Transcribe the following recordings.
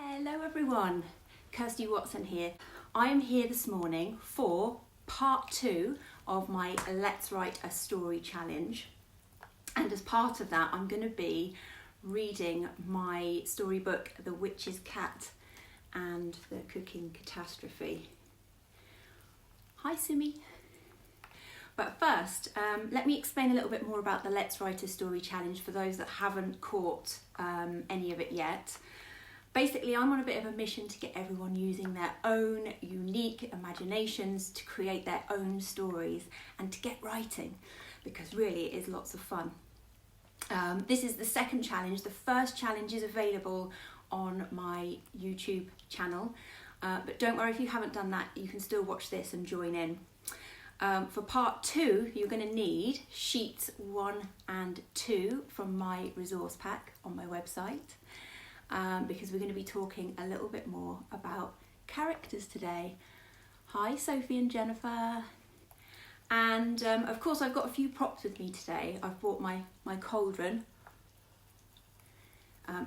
Hello everyone, Kirstie Watson here. I am here this morning for part 2 of my Let's Write a Story challenge, and as part of that I'm going to be reading my storybook The Witch's Cat and the Cooking Catastrophe. Hi Simi. But first, let me explain a little bit more about the Let's Write a Story challenge for those that haven't caught any of it yet. Basically, I'm on a bit of a mission to get everyone using their own unique imaginations to create their own stories and to get writing, because really it is lots of fun. This is the second challenge. The first challenge is available on my YouTube channel, but don't worry if you haven't done that, you can still watch this and join in. For part 2, you're going to need sheets 1 and 2 from my resource pack on my website. Because we're going to be talking a little bit more about characters today. Hi Sophie and Jennifer. And of course I've got a few props with me today. I've brought my cauldron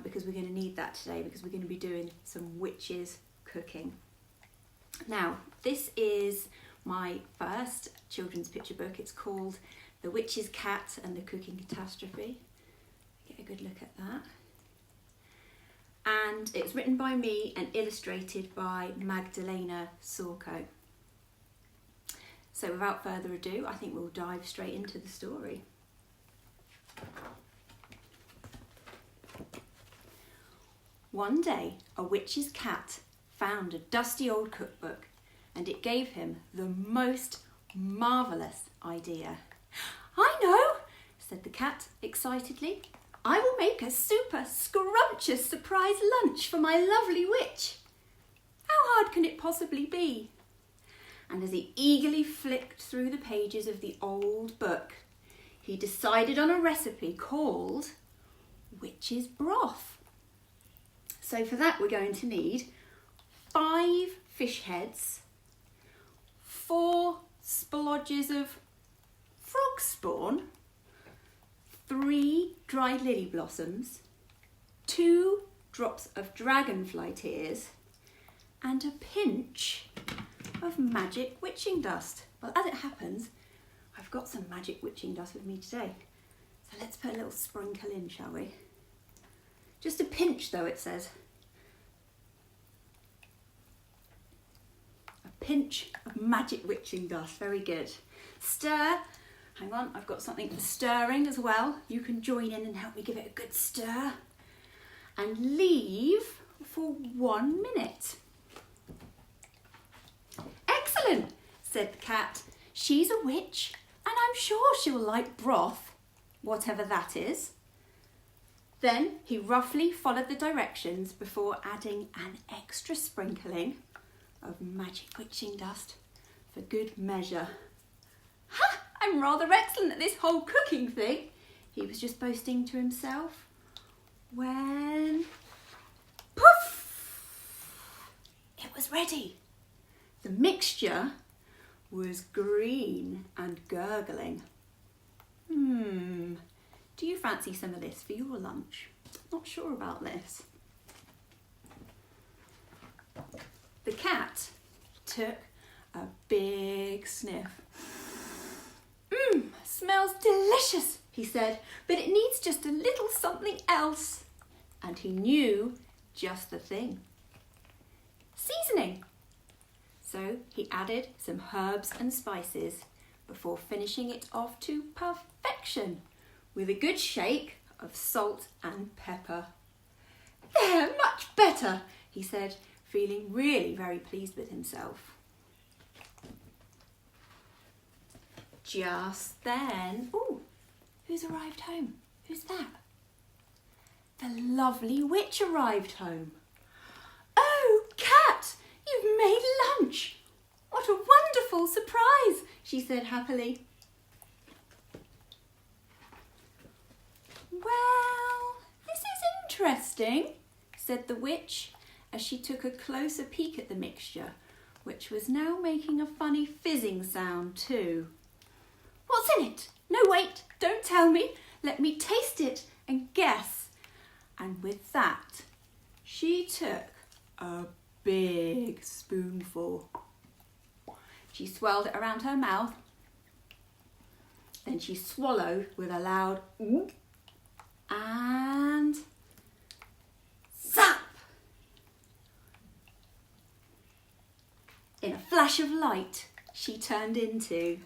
because we're going to need that today, because we're going to be doing some witches cooking. Now, this is my first children's picture book. It's called The Witch's Cat and the Cooking Catastrophe. Get a good look at that. And it's written by me and illustrated by Magdalena Sorko. So without further ado, I think we'll dive straight into the story. One day, a witch's cat found a dusty old cookbook, and it gave him the most marvellous idea. "I know," said the cat excitedly. "I will make a super scrumptious surprise lunch for my lovely witch. How hard can it possibly be?" And as he eagerly flicked through the pages of the old book, he decided on a recipe called witch's broth. So for that we're going to need 5 fish heads, 4 splodges of frog spawn, 3 dried lily blossoms, 2 drops of dragonfly tears, and a pinch of magic witching dust. Well, as it happens, I've got some magic witching dust with me today. So let's put a little sprinkle in, shall we? Just a pinch though, it says. A pinch of magic witching dust, very good. Stir. Hang on, I've got something for stirring as well. You can join in and help me give it a good stir. And leave for 1 minute. "Excellent," said the cat. "She's a witch, and I'm sure she'll like broth, whatever that is." Then he roughly followed the directions before adding an extra sprinkling of magic witching dust for good measure. "Ha! I'm rather excellent at this whole cooking thing," he was just boasting to himself, when poof! It was ready. The mixture was green and gurgling. Do you fancy some of this for your lunch? Not sure about this. The cat took a big sniff. "Smells delicious," he said, "but it needs just a little something else." And he knew just the thing. Seasoning. So he added some herbs and spices before finishing it off to perfection with a good shake of salt and pepper. "There, much better," he said, feeling really very pleased with himself. Just then, who's arrived home? Who's that? The lovely witch arrived home. "Oh, cat, you've made lunch. What a wonderful surprise," she said happily. "Well, this is interesting," said the witch as she took a closer peek at the mixture, which was now making a funny fizzing sound too. "What's in it? No, wait, don't tell me. Let me taste it and guess." And with that, she took a big spoonful. She swirled it around her mouth. Then she swallowed with a loud and zap! In a flash of light, she turned into...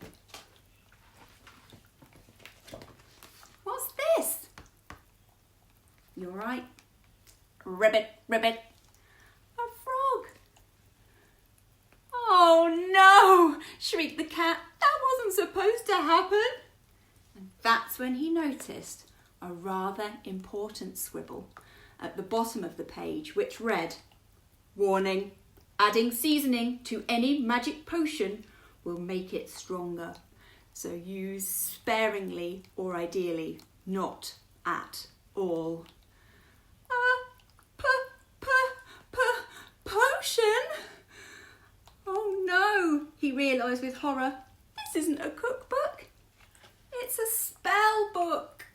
What's this? You all right? Ribbit, ribbit. A frog. Oh no, shrieked the cat. That wasn't supposed to happen. And that's when he noticed a rather important scribble at the bottom of the page, which read, "Warning, adding seasoning to any magic potion will make it stronger. So use sparingly or ideally, not at all." Potion? Oh no, he realised with horror. This isn't a cookbook. It's a spell book.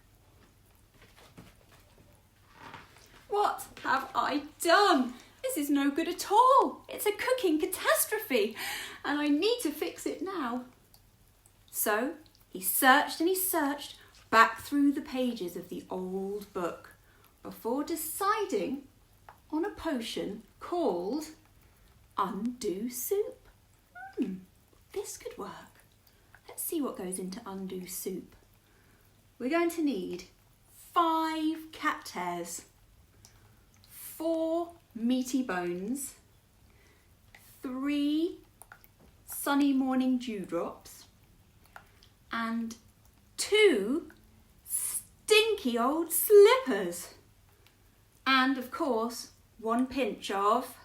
What have I done? This is no good at all. It's a cooking catastrophe and I need to fix it now. So he searched and he searched back through the pages of the old book before deciding on a potion called Undo Soup. This could work. Let's see what goes into Undo Soup. We're going to need 5 cat hairs, 4 meaty bones, 3 sunny morning dewdrops, and 2 stinky old slippers. And of course, 1 pinch of,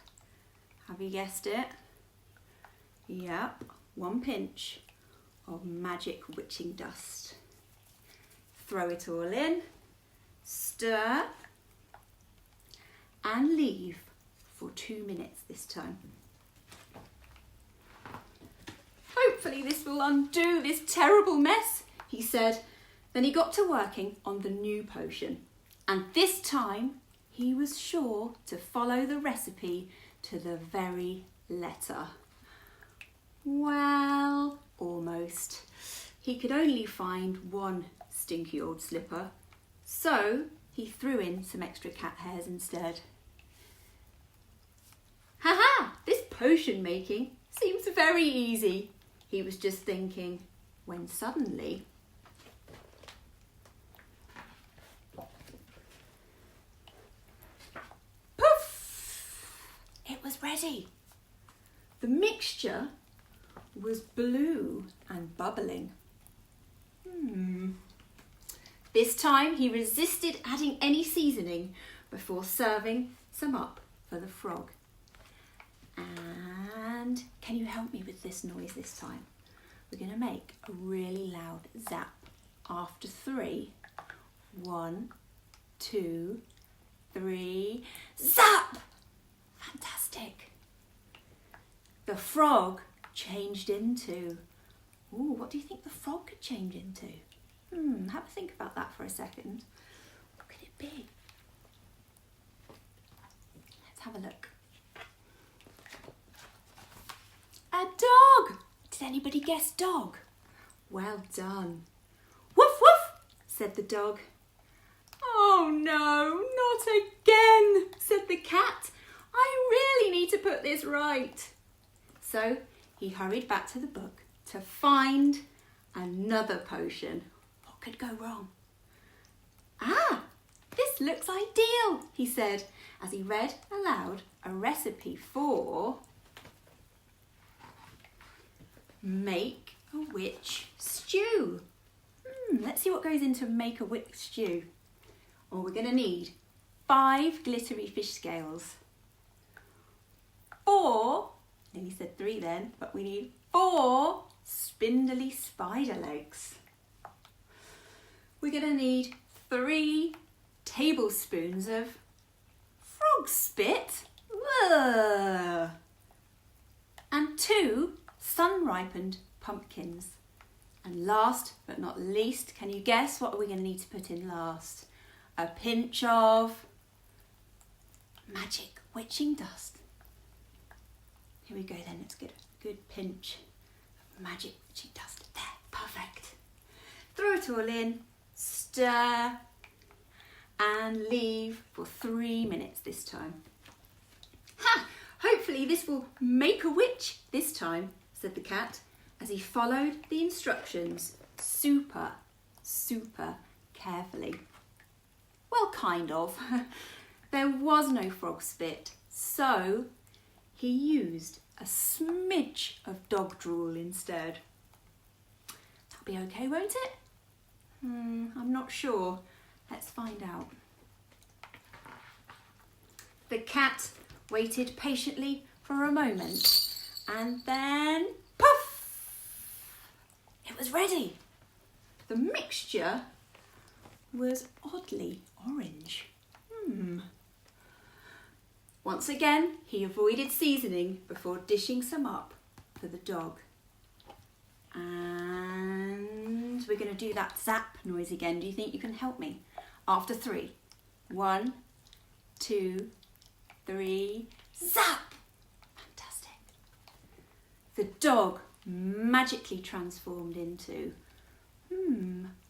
have you guessed it? Yep, 1 pinch of magic witching dust. Throw it all in, stir, and leave for 2 minutes this time. Hopefully this will undo this terrible mess, he said. Then he got to working on the new potion. And this time he was sure to follow the recipe to the very letter. Well, almost. He could only find 1 stinky old slipper, so he threw in some extra cat hairs instead. Ha! This potion making seems very easy, he was just thinking, when suddenly... poof! It was ready. The mixture was blue and bubbling. This time he resisted adding any seasoning before serving some up for the frog. And can you help me with this noise this time? We're going to make a really loud zap after 3. 1, 2, 3, zap! Fantastic. The frog changed into... Ooh, what do you think the frog could change into? Have a think about that for a second. What could it be? Let's have a look. A dog! Did anybody guess dog? Well done. Woof woof, said the dog. Oh no, not again, said the cat. I really need to put this right. So he hurried back to the book to find another potion. What could go wrong? Ah, this looks ideal, he said as he read aloud a recipe for make a witch stew. Let's see what goes into make a witch stew. Oh, we're going to need 5 glittery fish scales, 4, nearly said 3 then, but we need 4 spindly spider legs. We're going to need 3 tablespoons of frog spit. Ugh. And 2 sun-ripened pumpkins. And last but not least, can you guess what are we going to need to put in last? A pinch of magic witching dust. Here we go then, let's get a good pinch of magic witchy dust. There, perfect. Throw it all in, stir, and leave for 3 minutes this time. Ha! Hopefully this will make a witch this time, said the cat, as he followed the instructions super carefully. Well, kind of. There was no frog spit, so he used a smidge of dog drool instead. That'll be okay, won't it? I'm not sure. Let's find out. The cat waited patiently for a moment and then poof! It was ready. The mixture was oddly orange. Once again, he avoided seasoning before dishing some up for the dog. And we're going to do that zap noise again. Do you think you can help me? After 3. 1, 2, 3, zap! Fantastic. The dog magically transformed into,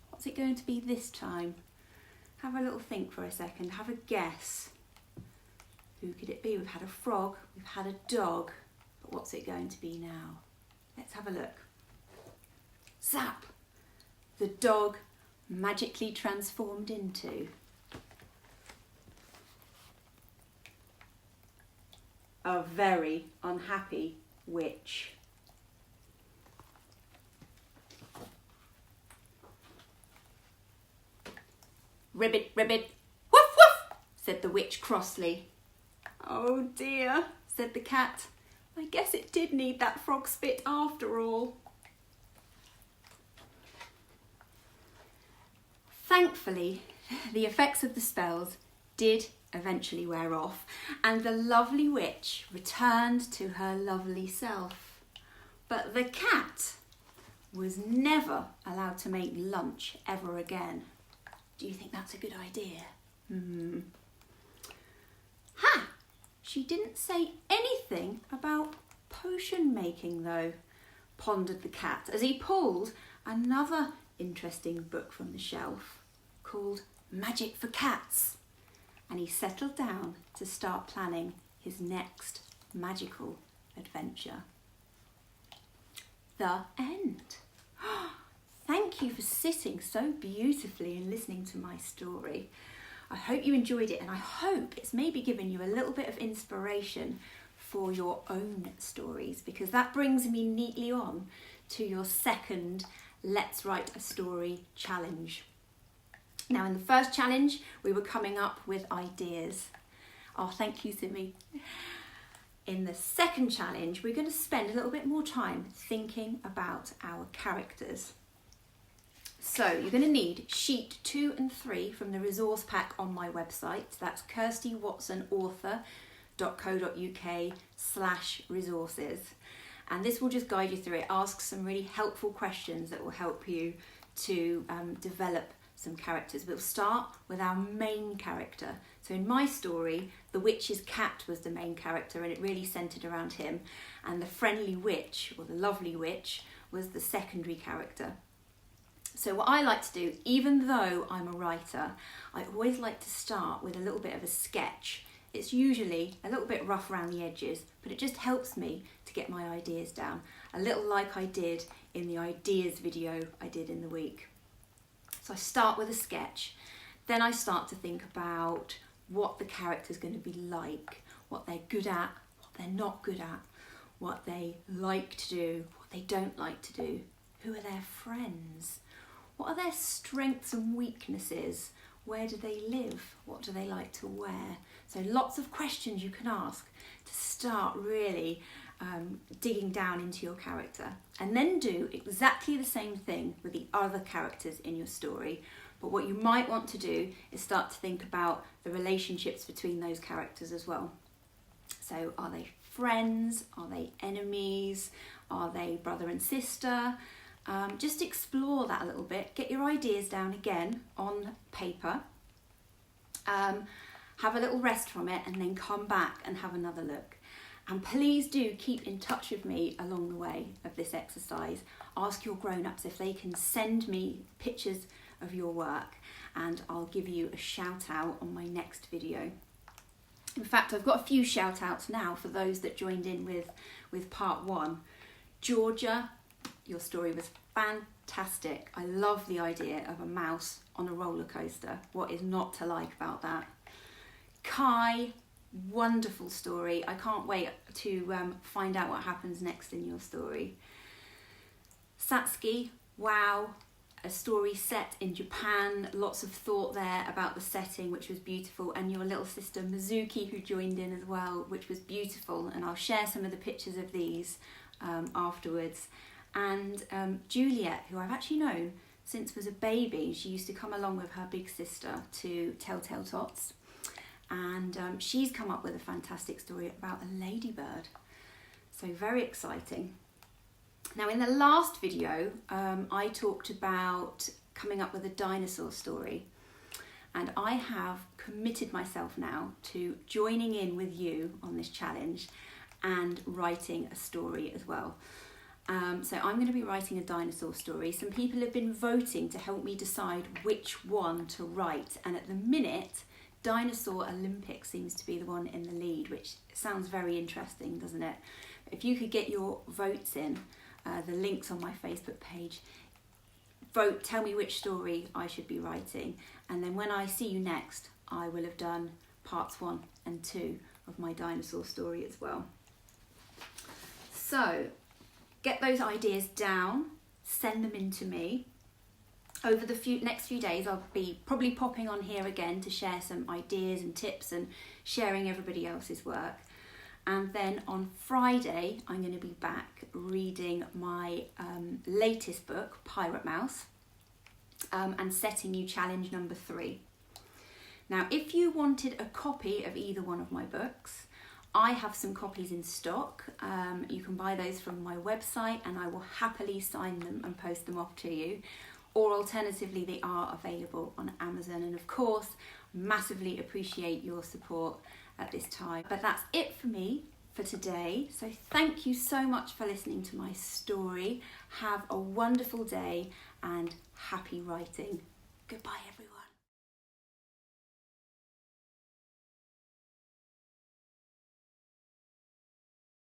what's it going to be this time? Have a little think for a second, have a guess. Who could it be? We've had a frog, we've had a dog, but what's it going to be now? Let's have a look. Zap! The dog magically transformed into a very unhappy witch. Ribbit, ribbit, woof, woof, said the witch crossly. Oh dear, said the cat. I guess it did need that frog spit after all. Thankfully, the effects of the spells did eventually wear off, and the lovely witch returned to her lovely self. But the cat was never allowed to make lunch ever again. Do you think that's a good idea? Ha! She didn't say anything about potion making though, pondered the cat as he pulled another interesting book from the shelf called Magic for Cats, and he settled down to start planning his next magical adventure. The end. Thank you for sitting so beautifully and listening to my story. I hope you enjoyed it, and I hope it's maybe given you a little bit of inspiration for your own stories, because that brings me neatly on to your second Let's Write a Story challenge. Now, in the first challenge, we were coming up with ideas. Oh, thank you, Simi. In the second challenge, we're going to spend a little bit more time thinking about our characters. So you're going to need sheet 2 and 3 from the resource pack on my website. That's kirstiewatsonauthor.co.uk/resources. And this will just guide you through it. Asks some really helpful questions that will help you to develop some characters. We'll start with our main character. So in my story, the witch's cat was the main character, and it really centred around him. And the friendly witch, or the lovely witch, was the secondary character. So what I like to do, even though I'm a writer, I always like to start with a little bit of a sketch. It's usually a little bit rough around the edges, but it just helps me to get my ideas down. A little like I did in the ideas video I did in the week. So I start with a sketch, then I start to think about what the character's going to be like, what they're good at, what they're not good at, what they like to do, what they don't like to do, who are their friends, what are their strengths and weaknesses, where do they live, what do they like to wear. So lots of questions you can ask to start really digging down into your character, and then do exactly the same thing with the other characters in your story. But what you might want to do is start to think about the relationships between those characters as well. So are they friends? Are they enemies? Are they brother and sister? Just explore that a little bit. Get your ideas down again on paper. Have a little rest from it, and then come back and have another look. And please do keep in touch with me along the way of this exercise. Ask your grown-ups if they can send me pictures of your work, and I'll give you a shout out on my next video. In fact, I've got a few shout outs now for those that joined in with part 1. Georgia, your story was fantastic. I love the idea of a mouse on a roller coaster. What is not to like about that? Kai, wonderful story. I can't wait to find out what happens next in your story. Satsuki, wow, a story set in Japan, lots of thought there about the setting, which was beautiful, and your little sister Mizuki, who joined in as well, which was beautiful, and I'll share some of the pictures of these afterwards. And Juliet, who I've actually known since was a baby. She used to come along with her big sister to Telltale Tots, and she's come up with a fantastic story about a ladybird, so very exciting. Now, in the last video, I talked about coming up with a dinosaur story, and I have committed myself now to joining in with you on this challenge and writing a story as well. So I'm going to be writing a dinosaur story. Some people have been voting to help me decide which one to write, and at the minute, Dinosaur Olympics seems to be the one in the lead, which sounds very interesting, doesn't it? If you could get your votes in, the links on my Facebook page, vote, tell me which story I should be writing, and then when I see you next, I will have done parts 1 and 2 of my dinosaur story as well. So get those ideas down, send them in to me. Over the next few days, I'll be probably popping on here again to share some ideas and tips and sharing everybody else's work. And then on Friday, I'm going to be back reading my latest book, Pirate Mouse, and setting you challenge number 3. Now, if you wanted a copy of either one of my books, I have some copies in stock. You can buy those from my website, and I will happily sign them and post them off to you. Or alternatively, they are available on Amazon. And of course, massively appreciate your support at this time. But that's it for me for today. So thank you so much for listening to my story. Have a wonderful day and happy writing. Goodbye, everyone.